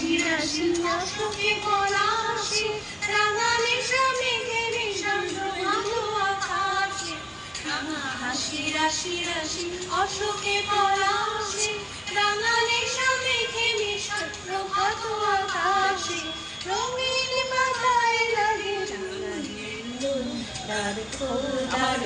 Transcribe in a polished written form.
রাশি রাশি অশোকে পলাশে রাঙা নেশা মেঘে মিশন প্রভাত আকাশে রাঙা হাসি রাশি রাশি অশোকে পলাশে রাঙা নেশা মেঘে মিশন প্রভাত আকাশে রঙিন পাতায় লাগে রাঙা হিন্দুল দ্বার খোদার